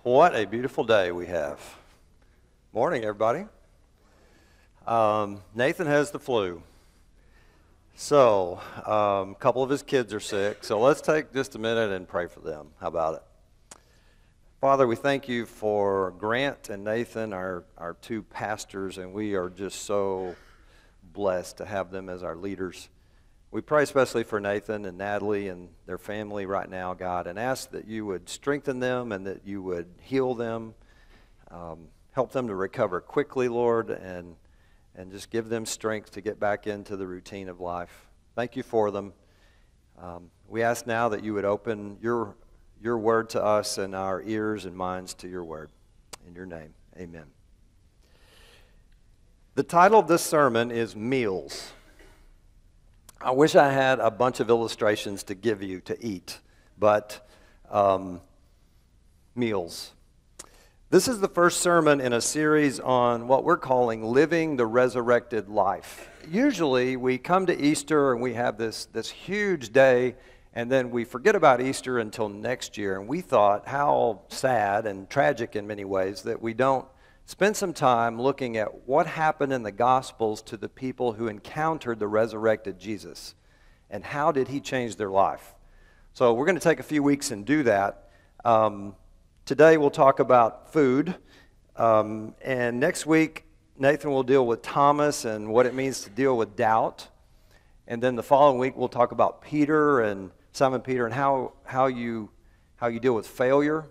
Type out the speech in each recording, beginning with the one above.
What a beautiful day we have. Morning, everybody. Nathan has the flu. So, a couple of his kids are sick. So let's take just a minute and pray for them. How about it? Father, we thank you for Grant and Nathan, our two pastors, and we are just so blessed to have them as our leaders. We pray especially for Nathan and Natalie and their family right now, God, and ask that you would strengthen them and that you would heal them, help them to recover quickly, Lord, and just give them strength to get back into the routine of life. Thank you for them. We ask now that you would open your word to us and our ears and minds to your word. In your name, amen. The title of this sermon is Meals. I wish I had a bunch of illustrations to give you to eat, but meals. This is the first sermon in a series on what we're calling living the resurrected life. Usually we come to Easter and we have this huge day, and then we forget about Easter until next year. And we thought how sad and tragic in many ways that we don't spend some time looking at what happened in the Gospels to the people who encountered the resurrected Jesus and how did he change their life. So we're going to take a few weeks and do that. Today we'll talk about food, and next week Nathan will deal with Thomas and what it means to deal with doubt. And then the following week we'll talk about Peter and Simon Peter and how you deal with failure.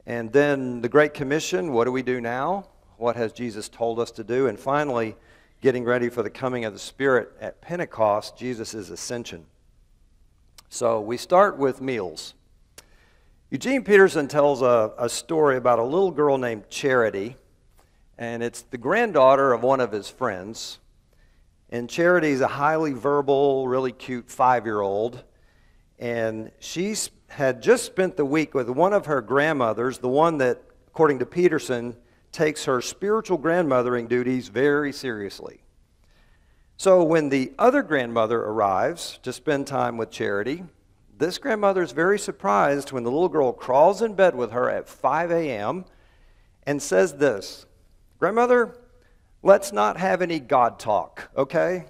And then the Great Commission, what do we do now? What has Jesus told us to do? And finally, getting ready for the coming of the Spirit at Pentecost, Jesus' ascension. So we start with meals. Eugene Peterson tells a story about a little girl named Charity, and it's the granddaughter of one of his friends. And Charity's a highly verbal, really cute 5-year-old, and she's had just spent the week with one of her grandmothers, the one that, according to Peterson, takes her spiritual grandmothering duties very seriously. So when the other grandmother arrives to spend time with Charity, this grandmother is very surprised when the little girl crawls in bed with her at 5 a.m. and says this, "Grandmother, let's not have any God talk, okay?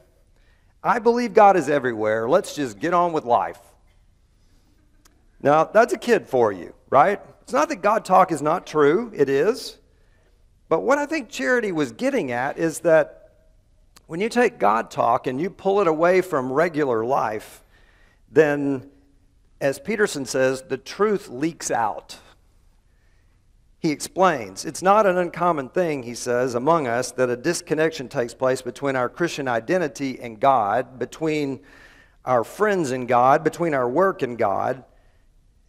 I believe God is everywhere. Let's just get on with life." Now, that's a kid for you, right? It's not that God talk is not true. It is. But what I think Charity was getting at is that when you take God talk and you pull it away from regular life, then, as Peterson says, the truth leaks out. He explains, it's not an uncommon thing, he says, among us that a disconnection takes place between our Christian identity and God, between our friends and God, between our work and God.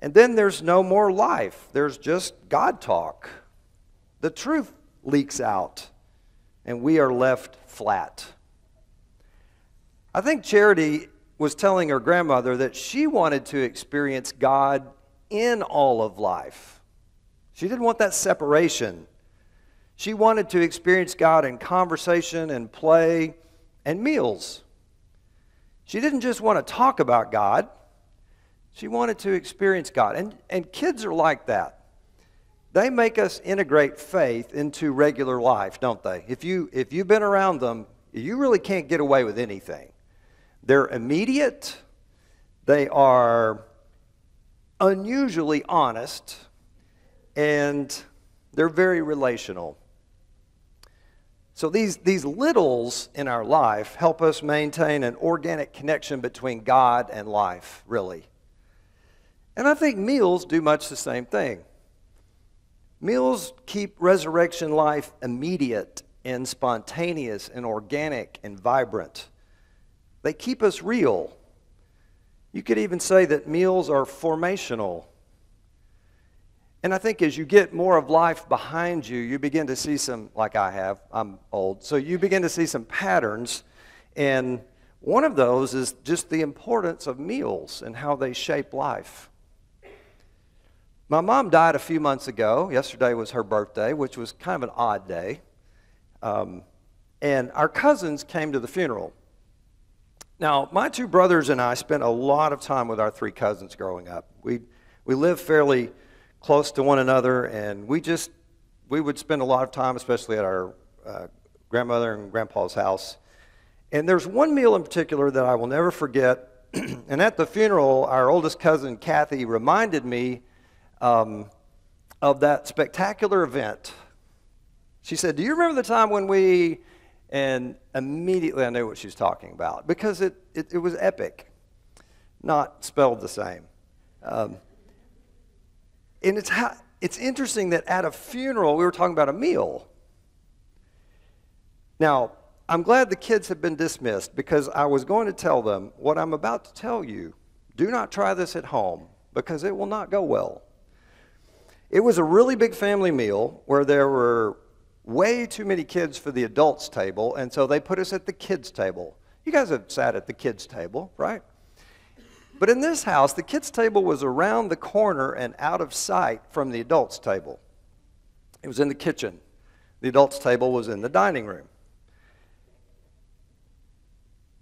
And then there's no more life. There's just God talk. The truth leaks out, and we are left flat. I think Charity was telling her grandmother that she wanted to experience God in all of life. She didn't want that separation. She wanted to experience God in conversation and play and meals. She didn't just want to talk about God. She wanted to experience God. And kids are like that. They make us integrate faith into regular life, don't they? If you've been around them, you really can't get away with anything. They're immediate. They are unusually honest. And they're very relational. So these littles in our life help us maintain an organic connection between God and life, really. And I think meals do much the same thing. Meals keep resurrection life immediate and spontaneous and organic and vibrant. They keep us real. You could even say that meals are formational. And I think as you get more of life behind you, you begin to see some, like I have, I'm old, so you begin to see some patterns. And one of those is just the importance of meals and how they shape life. My mom died a few months ago. Yesterday was her birthday, which was kind of an odd day. And our cousins came to the funeral. Now, my two brothers and I spent a lot of time with our three cousins growing up. We lived fairly close to one another, and we would spend a lot of time, especially at our grandmother and grandpa's house. And there's one meal in particular that I will never forget. And at the funeral, our oldest cousin, Kathy, reminded me of that spectacular event. She said, "Do you remember the time when we..." And immediately I knew what she was talking about, because it was epic, not spelled the same. And it's interesting that at a funeral, we were talking about a meal. Now, I'm glad the kids have been dismissed, because I was going to tell them what I'm about to tell you. Do not try this at home, because it will not go well. It was a really big family meal where there were way too many kids for the adults table, and so they put us at the kids table. You guys have sat at the kids table, right? But in this house, the kids table was around the corner and out of sight from the adults table. It was in the kitchen. The adults table was in the dining room.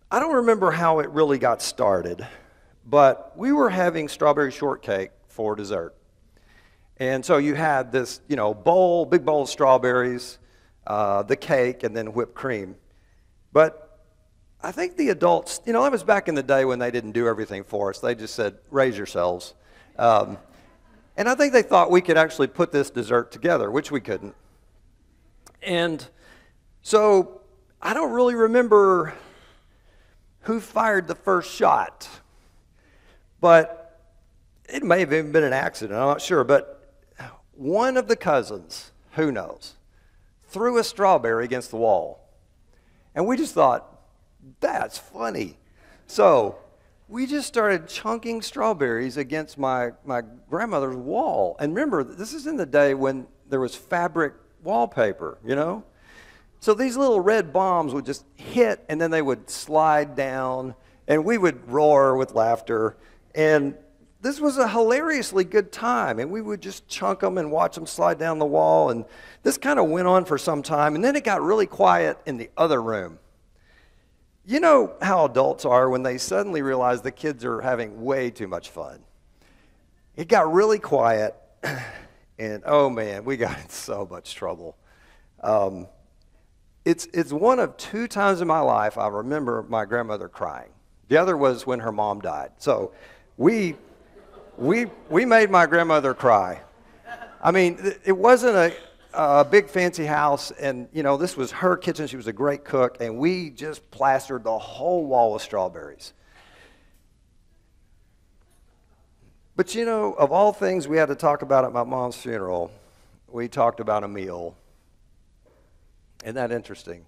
I don't remember how it really got started, but we were having strawberry shortcake for dessert. And so you had this, bowl, big bowl of strawberries, the cake, and then whipped cream. But I think the adults, that was back in the day when they didn't do everything for us. They just said, raise yourselves. And I think they thought we could actually put this dessert together, which we couldn't. And so I don't really remember who fired the first shot, but it may have even been an accident, I'm not sure. But one of the cousins, who knows, threw a strawberry against the wall. And we just thought, that's funny. So we just started chunking strawberries against my grandmother's wall. And remember, this is in the day when there was fabric wallpaper, So these little red bombs would just hit, and then they would slide down, and we would roar with laughter. And this was a hilariously good time, and we would just chunk them and watch them slide down the wall. And this kind of went on for some time, and then it got really quiet in the other room. You know how adults are when they suddenly realize the kids are having way too much fun. It got really quiet, and oh man, we got in so much trouble. It's one of 2 times in my life I remember my grandmother crying. The other was when her mom died. So we made my grandmother cry. I mean, it wasn't a big fancy house, and this was her kitchen. She was a great cook, and we just plastered the whole wall with strawberries. But of all things we had to talk about at my mom's funeral, we talked about a meal. Isn't that interesting?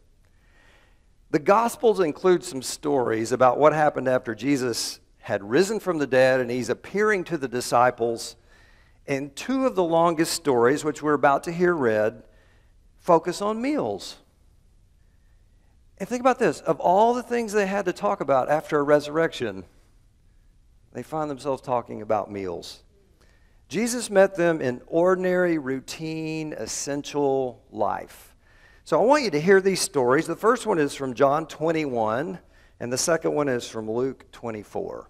The Gospels include some stories about what happened after Jesus had risen from the dead, and he's appearing to the disciples. And 2 of the longest stories, which we're about to hear read, focus on meals. And think about this. Of all the things they had to talk about after a resurrection, they find themselves talking about meals. Jesus met them in ordinary, routine, essential life. So I want you to hear these stories. The first one is from John 21, and the second one is from Luke 24.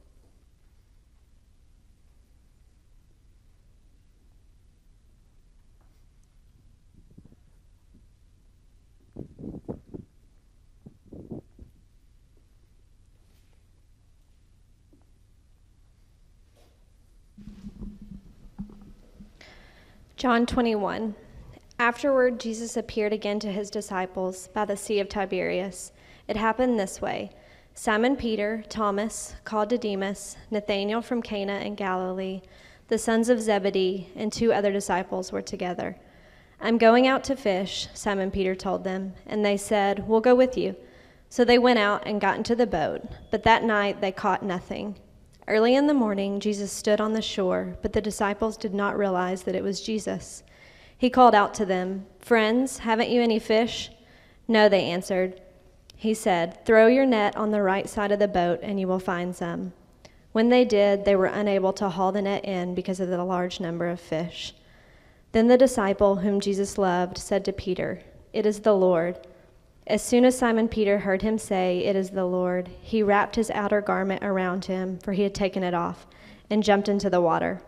John 21. Afterward, Jesus appeared again to his disciples by the Sea of Tiberias. It happened this way. Simon Peter, Thomas, called Didymus, Nathanael from Cana in Galilee, the sons of Zebedee, and 2 other disciples were together. I'm going out to fish, Simon Peter told them, and they said, we'll go with you. So they went out and got into the boat, but that night they caught nothing. Early in the morning, Jesus stood on the shore, but the disciples did not realize that it was Jesus. He called out to them, friends, haven't you any fish? No, they answered. He said, throw your net on the right side of the boat and you will find some. When they did, they were unable to haul the net in because of the large number of fish. Then the disciple whom Jesus loved said to Peter, it is the Lord. As soon as Simon Peter heard him say, it is the Lord, he wrapped his outer garment around him, for he had taken it off, and jumped into the water.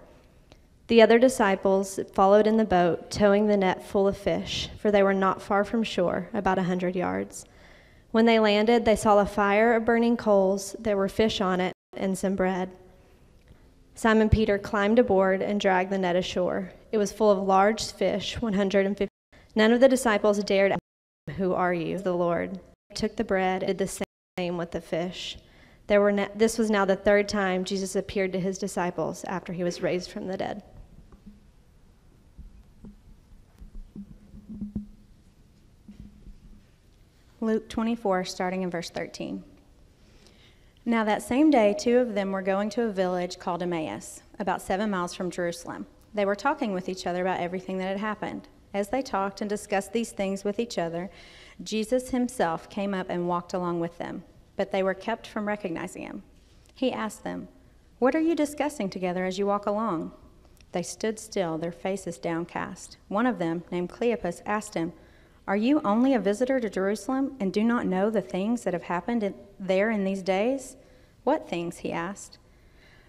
The other disciples followed in the boat, towing the net full of fish, for they were not far from shore, about 100 yards. When they landed, they saw a fire of burning coals. There were fish on it and some bread. Simon Peter climbed aboard and dragged the net ashore. It was full of large fish, 150. None of the disciples dared ask him, "Who are you?" The Lord took the bread and did the same with the fish. This was now the third time Jesus appeared to his disciples after he was raised from the dead. Luke 24, starting in verse 13. Now that same day, 2 of them were going to a village called Emmaus, about 7 miles from Jerusalem. They were talking with each other about everything that had happened. As they talked and discussed these things with each other, Jesus himself came up and walked along with them, but they were kept from recognizing him. He asked them, "What are you discussing together as you walk along?" They stood still, their faces downcast. One of them, named Cleopas, asked him, "Are you only a visitor to Jerusalem and do not know the things that have happened there in these days?" "What things?" he asked.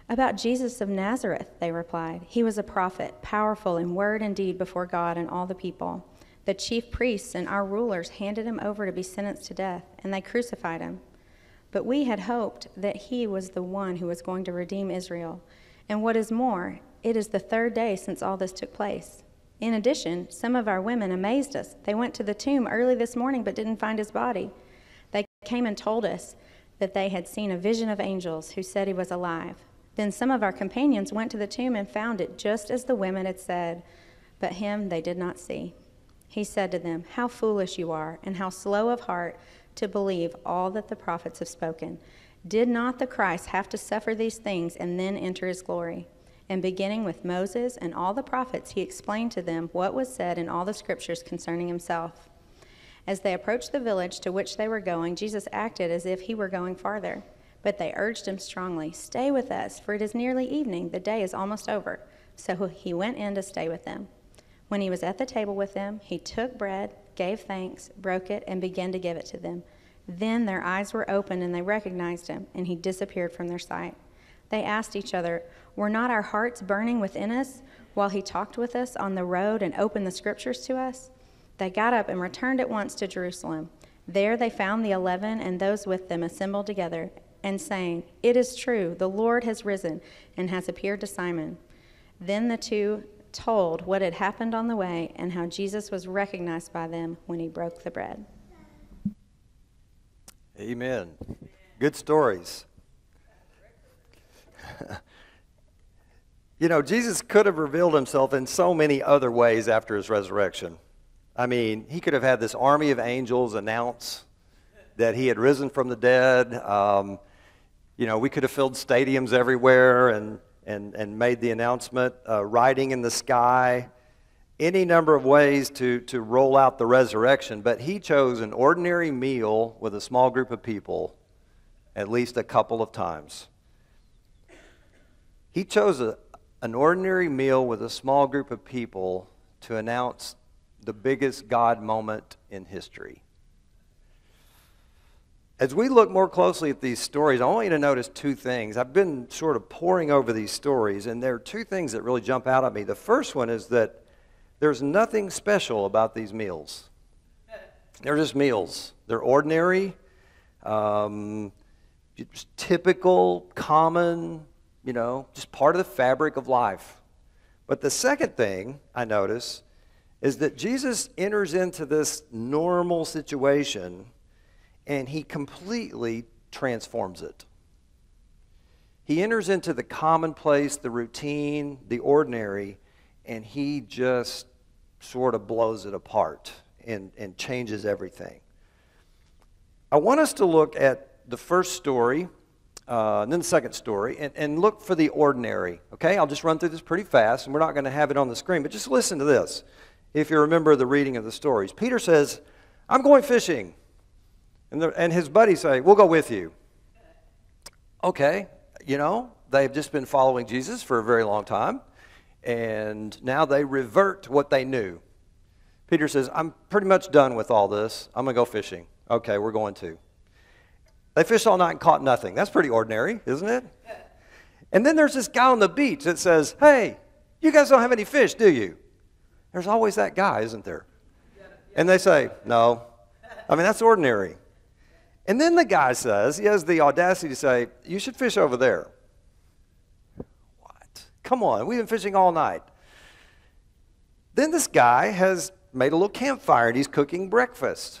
"About Jesus of Nazareth," they replied. "He was a prophet, powerful in word and deed before God and all the people. The chief priests and our rulers handed him over to be sentenced to death, and they crucified him. But we had hoped that he was the one who was going to redeem Israel. And what is more, it is the third day since all this took place. In addition, some of our women amazed us. They went to the tomb early this morning but didn't find his body. They came and told us that they had seen a vision of angels who said he was alive. Then some of our companions went to the tomb and found it just as the women had said, but him they did not see." He said to them, "How foolish you are, and how slow of heart to believe all that the prophets have spoken. Did not the Christ have to suffer these things and then enter his glory?" And beginning with Moses and all the prophets, he explained to them what was said in all the scriptures concerning himself. As they approached the village to which they were going, Jesus acted as if he were going farther. But they urged him strongly, "Stay with us, for it is nearly evening. The day is almost over." So he went in to stay with them. When he was at the table with them, he took bread, gave thanks, broke it, and began to give it to them. Then their eyes were opened and they recognized him, and he disappeared from their sight. They asked each other, "Were not our hearts burning within us while he talked with us on the road and opened the scriptures to us?" They got up and returned at once to Jerusalem. There they found the 11 and those with them assembled together and saying, "It is true, the Lord has risen and has appeared to Simon." Then the two told what had happened on the way and how Jesus was recognized by them when he broke the bread. Amen. Good stories. You know, Jesus could have revealed himself in so many other ways after his resurrection. I mean, he could have had this army of angels announce that he had risen from the dead. You know, we could have filled stadiums everywhere and made the announcement, riding in the sky, any number of ways to roll out the resurrection. But he chose an ordinary meal with a small group of people at least a couple of times. He chose an ordinary meal with a small group of people to announce the biggest God moment in history. As we look more closely at these stories, I want you to notice two things. I've been sort of poring over these stories, and there are two things that really jump out at me. The first one is that there's nothing special about these meals. They're just meals. They're ordinary, typical, common, just part of the fabric of life. But the second thing I notice is that Jesus enters into this normal situation and he completely transforms it. He enters into the commonplace, the routine, the ordinary, and he just sort of blows it apart and changes everything. I want us to look at the first story, and then the second story, and look for the ordinary, okay? I'll just run through this pretty fast, and we're not going to have it on the screen, but just listen to this. If you remember the reading of the stories, Peter says, "I'm going fishing." And his buddies say, "We'll go with you." Okay, they've just been following Jesus for a very long time, and now they revert to what they knew. Peter says, "I'm pretty much done with all this. I'm going to go fishing." Okay, we're going to. They fished all night and caught nothing. That's pretty ordinary, isn't it? And then there's this guy on the beach that says, "Hey, You guys don't have any fish, do you? There's always that guy, isn't there? And they say, no. I mean, that's ordinary. And then the guy says, he has the audacity to say, you should fish over there. What? Come on, we've been fishing all night. Then this guy has made a little campfire and he's cooking breakfast.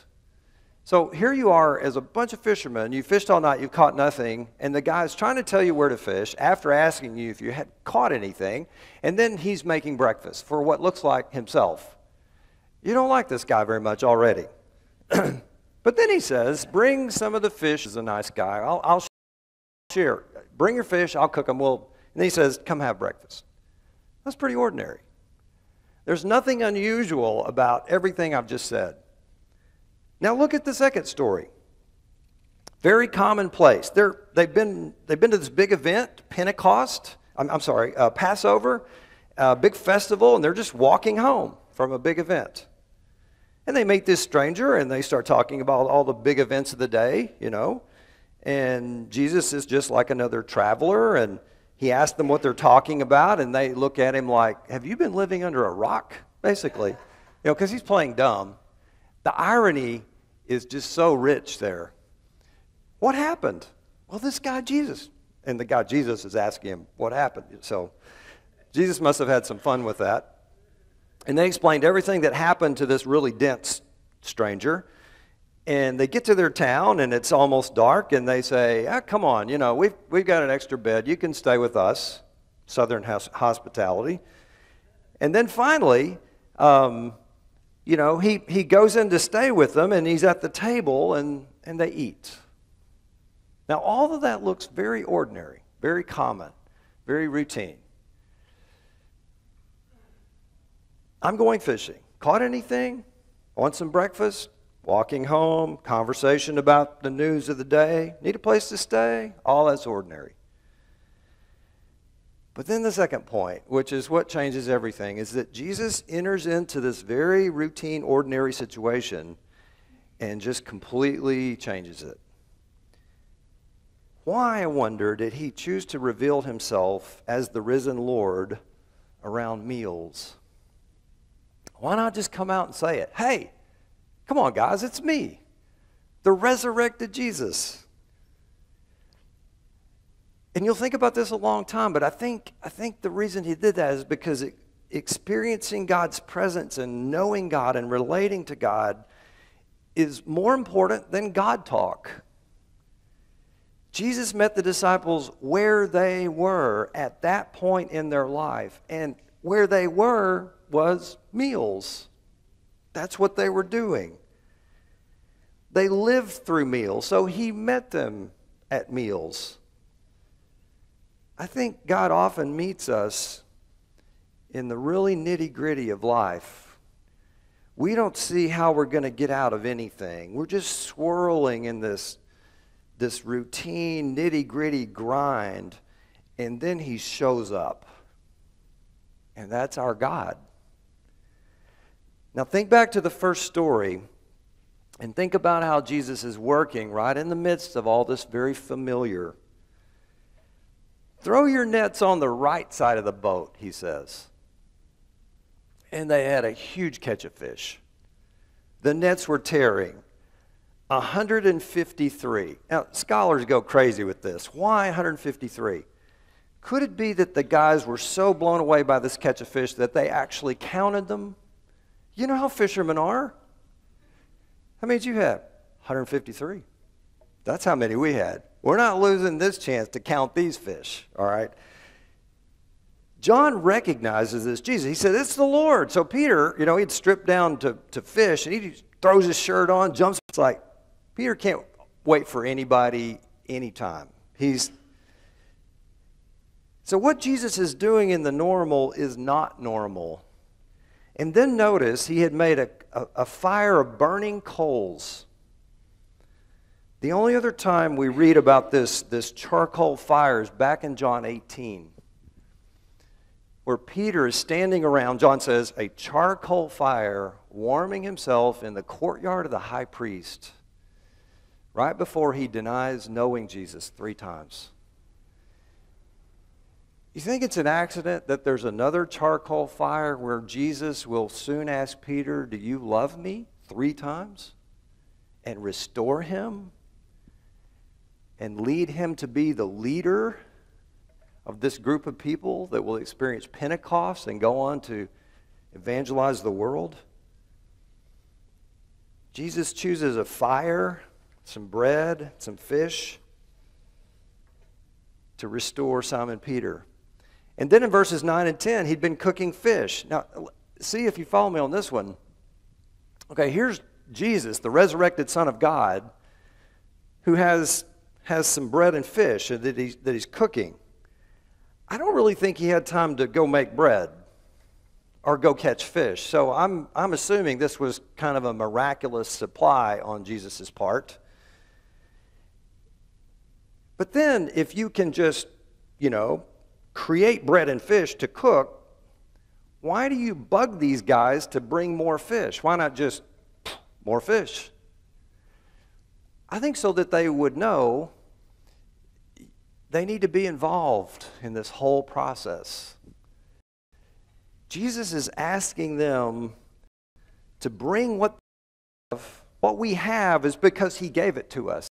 So here you are as a bunch of fishermen. You fished all night, you've caught nothing, and the guy's trying to tell you where to fish after asking you if you had caught anything, and then he's making breakfast for what looks like himself. You don't like this guy very much already. But then he says, bring some of the fish. He's a nice guy. I'll share. Bring your fish, I'll cook them. And then he says, come have breakfast. That's pretty ordinary. There's nothing unusual about everything I've just said. Now look at the second story. Very commonplace. They've been to this big event, Pentecost. Passover, a big festival, and they're just walking home from a big event. And they meet this stranger, and they start talking about all the big events of the day, you know. And Jesus is just like another traveler, and he asks them what they're talking about, and they look at him like, have you been living under a rock, basically? You know, because he's playing dumb. The irony is just so rich there. What happened? Well, this guy Jesus. And the guy Jesus is asking him what happened. So Jesus must have had some fun with that. And they explained everything that happened to this really dense stranger. And they get to their town, and it's almost dark, and they say, come on, you know, we've got an extra bed. You can stay with us. Southern hospitality. And then finally, you know, he goes in to stay with them, and he's at the table, and they eat. Now, all of that looks very ordinary, very common, very routine. I'm going fishing. Caught anything? Want some breakfast? Walking home, conversation about the news of the day. Need a place to stay? All that's ordinary. But then the second point, which is what changes everything, is that Jesus enters into this very routine, ordinary situation and just completely changes it. Why, I wonder, did he choose to reveal himself as the risen Lord around meals? Why not just come out and say it? Hey, come on, guys, it's me, the resurrected Jesus. And you'll think about this a long time, but I think the reason he did that is because experiencing God's presence and knowing God and relating to God is more important than God talk. Jesus met the disciples where they were at that point in their life, and where they were was meals. That's what they were doing. They lived through meals, so he met them at meals. I think God often meets us in the really nitty-gritty of life. We don't see how we're going to get out of anything. We're just swirling in this routine, nitty-gritty grind, and then he shows up. And that's our God. Now think back to the first story and think about how Jesus is working right in the midst of all this very familiar. Throw your nets on the right side of the boat, he says. And they had a huge catch of fish. The nets were tearing. 153. Now, scholars go crazy with this. Why 153? Could it be that the guys were so blown away by this catch of fish that they actually counted them? You know how fishermen are? How many did you have? 153. That's how many we had. We're not losing this chance to count these fish, all right? John recognizes this Jesus. He said, it's the Lord. So Peter, you know, he'd stripped down to fish, and he throws his shirt on, jumps. It's like, Peter can't wait for anybody anytime. So what Jesus is doing in the normal is not normal. And then notice he had made a fire of burning coals. The only other time we read about this charcoal fire is back in John 18, where Peter is standing around, John says, a charcoal fire, warming himself in the courtyard of the high priest, right before he denies knowing Jesus 3 times. You think it's an accident that there's another charcoal fire where Jesus will soon ask Peter, do you love me? 3 times? And restore him? And lead him to be the leader of this group of people that will experience Pentecost and go on to evangelize the world? Jesus chooses a fire, some bread, some fish to restore Simon Peter. And then in verses 9 and 10, he'd been cooking fish. Now, see if you follow me on this one. Okay, here's Jesus, the resurrected Son of God, who has some bread and fish that he's cooking. I don't really think he had time to go make bread or go catch fish. So I'm assuming this was kind of a miraculous supply on Jesus' part. But then if you can just, create bread and fish to cook, why do you bug these guys to bring more fish? Why not just more fish? I think so that they would know they need to be involved in this whole process. Jesus is asking them to bring what we have is because he gave it to us.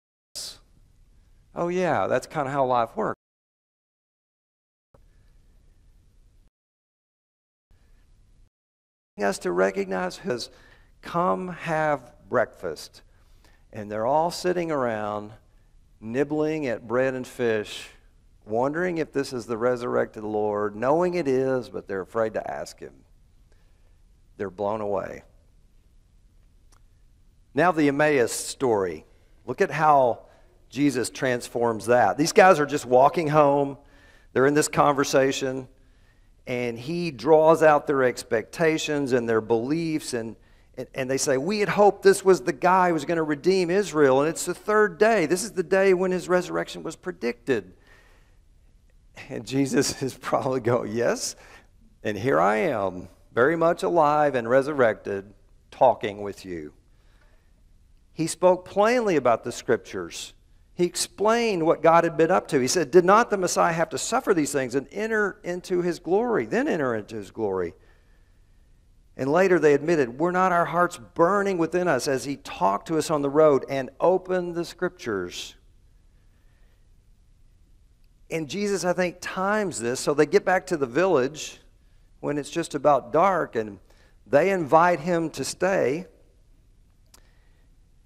Oh yeah, that's kind of how life works. Us to recognize his come have breakfast. And they're all sitting around nibbling at bread and fish, wondering if this is the resurrected Lord, knowing it is, but they're afraid to ask him. They're blown away. Now the Emmaus story. Look at how Jesus transforms that. These guys are just walking home. They're in this conversation, and he draws out their expectations and their beliefs, and they say, we had hoped this was the guy who was going to redeem Israel, and it's the 3rd day. This is the day when his resurrection was predicted. And Jesus is probably going, yes, and here I am, very much alive and resurrected, talking with you. He spoke plainly about the Scriptures. He explained what God had been up to. He said, did not the Messiah have to suffer these things and enter into his glory, then enter into his glory? And later they admitted, were not our hearts burning within us as he talked to us on the road and opened the Scriptures? And Jesus, I think, times this. So they get back to the village when it's just about dark, and they invite him to stay.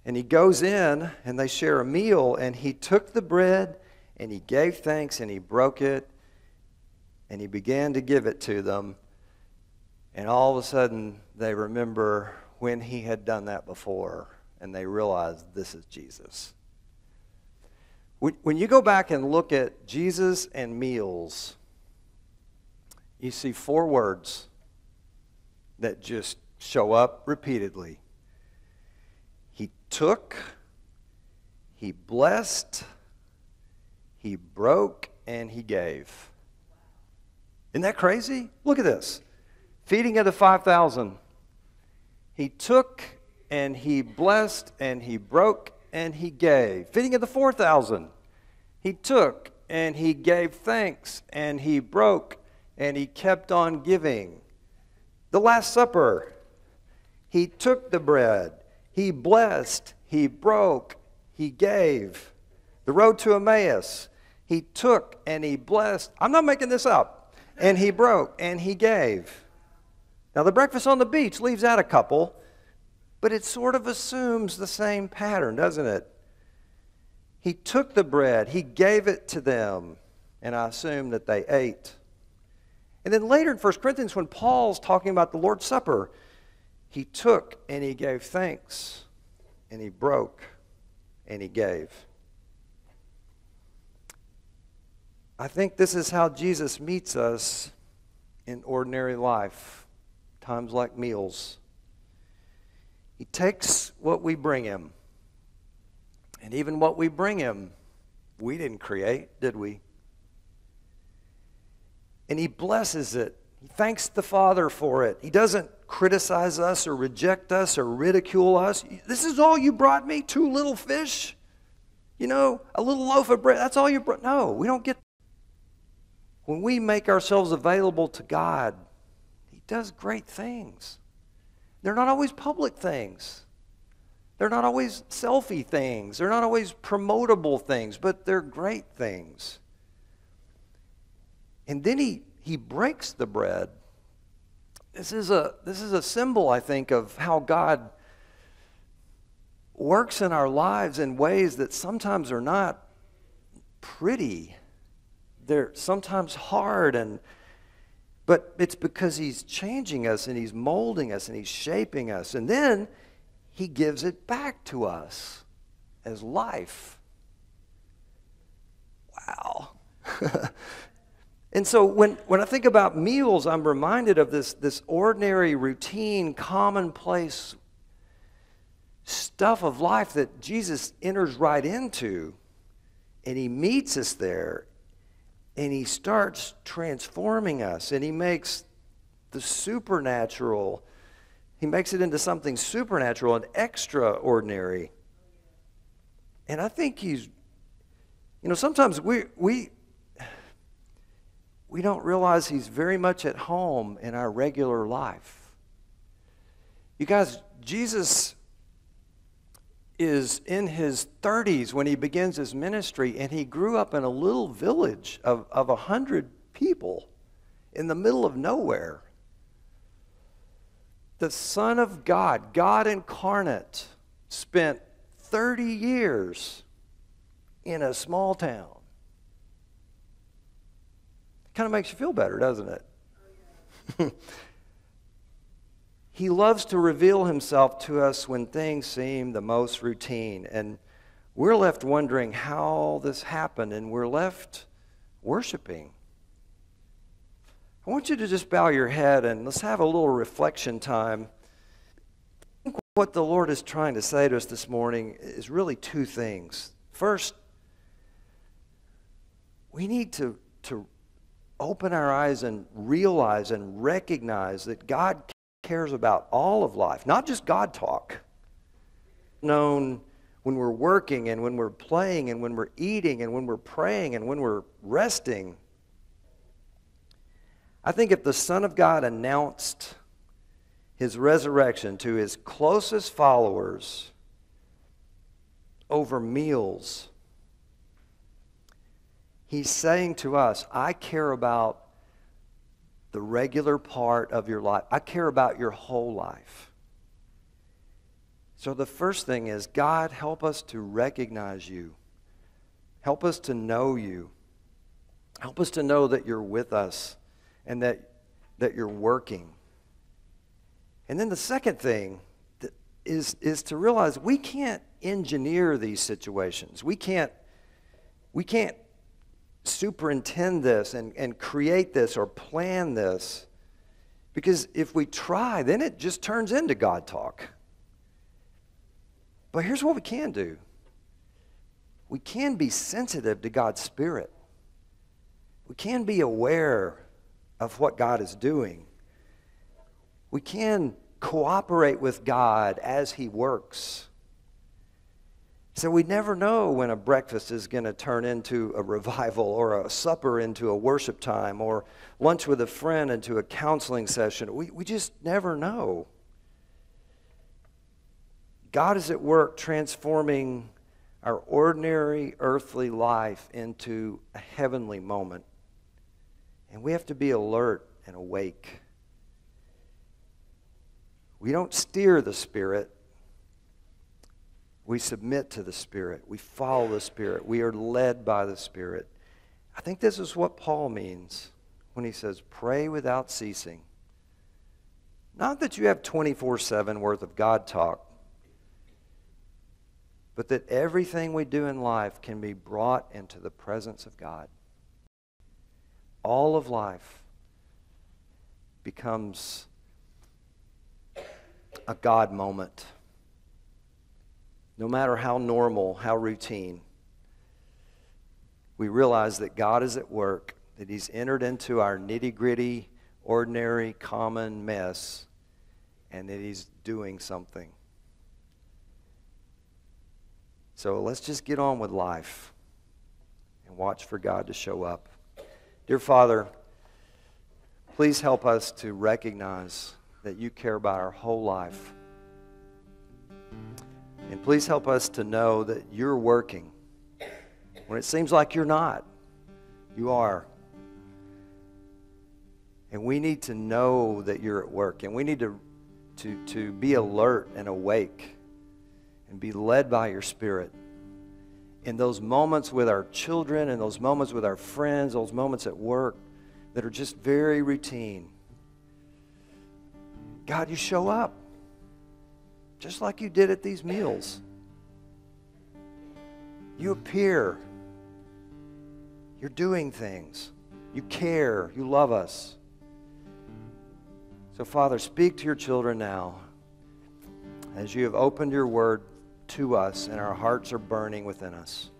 And he goes in, and they share a meal, and he took the bread, and he gave thanks, and he broke it, and he began to give it to them. And all of a sudden, they remember when he had done that before, and they realize this is Jesus. When you go back and look at Jesus and meals, you see 4 words that just show up repeatedly. He took, he blessed, he broke, and he gave. Isn't that crazy? Look at this. Feeding of the 5,000. He took, and he blessed, and he broke, and he gave. Feeding of the 4,000. He took, and he gave thanks, and he broke, and he kept on giving. The Last Supper. He took the bread. He blessed, he broke, he gave. The road to Emmaus, he took and he blessed. I'm not making this up. And he broke and he gave. Now the breakfast on the beach leaves out a couple, but it sort of assumes the same pattern, doesn't it? He took the bread, he gave it to them, and I assume that they ate. And then later in 1 Corinthians, when Paul's talking about the Lord's Supper, he took and he gave thanks, and he broke and he gave. I think this is how Jesus meets us in ordinary life, times like meals. He takes what we bring him, and even what we bring him, we didn't create, did we? And he blesses it. He thanks the Father for it. He doesn't criticize us or reject us or ridicule us. This is all you brought me? 2 little fish? A little loaf of bread. That's all you brought? No, we don't get. when we make ourselves available to God, He does great things. They're not always public things. They're not always selfie things. They're not always promotable things, but they're great things. And then he breaks the bread. This is a symbol, I think, of how God works in our lives in ways that sometimes are not pretty. They're sometimes hard, but it's because He's changing us and He's molding us and He's shaping us. And then He gives it back to us as life. Wow. And so when I think about meals, I'm reminded of this ordinary, routine, commonplace stuff of life that Jesus enters right into, and He meets us there, and He starts transforming us, and He makes the supernatural, He makes it into something supernatural and extraordinary. And I think He's, sometimes we don't realize He's very much at home in our regular life. You guys, Jesus is in His 30s when He begins His ministry, and He grew up in a little village of 100 people in the middle of nowhere. The Son of God, God incarnate, spent 30 years in a small town. Kind of makes you feel better, doesn't it? He loves to reveal Himself to us when things seem the most routine. And we're left wondering how this happened, and we're left worshiping. I want you to just bow your head and let's have a little reflection time. I think what the Lord is trying to say to us this morning is really two things. First, we need to open our eyes and realize and recognize that God cares about all of life, not just God talk. Known when we're working and when we're playing and when we're eating and when we're praying and when we're resting. I think if the Son of God announced His resurrection to His closest followers over meals, He's saying to us, I care about the regular part of your life. I care about your whole life. So the first thing is, God, help us to recognize You. Help us to know You. Help us to know that You're with us and that You're working. And then the second thing is to realize we can't engineer these situations. We can't superintend this and create this or plan this, because if we try, then it just turns into God talk. But here's what we can do. We can be sensitive to God's Spirit. We can be aware of what God is doing. We can cooperate with God as He works. So we never know when a breakfast is going to turn into a revival, or a supper into a worship time, or lunch with a friend into a counseling session. We just never know. God is at work transforming our ordinary earthly life into a heavenly moment. And we have to be alert and awake. We don't steer the Spirit. We submit to the Spirit. We follow the Spirit. We are led by the Spirit. I think this is what Paul means when he says, pray without ceasing. Not that you have 24/7 worth of God talk, but that everything we do in life can be brought into the presence of God. All of life becomes a God moment. No matter how normal, how routine, we realize that God is at work, that He's entered into our nitty-gritty, ordinary, common mess, and that He's doing something. So let's just get on with life and watch for God to show up. Dear Father, please help us to recognize that you care about our whole life. And please help us to know that you're working. When it seems like you're not, you are. And we need to know that you're at work. And we need to be alert and awake and be led by your Spirit in those moments with our children, in those moments with our friends, those moments at work that are just very routine. God, you show up just like you did at these meals. You appear. You're doing things. You care. You love us. So, Father, speak to your children now as you have opened your word to us and our hearts are burning within us.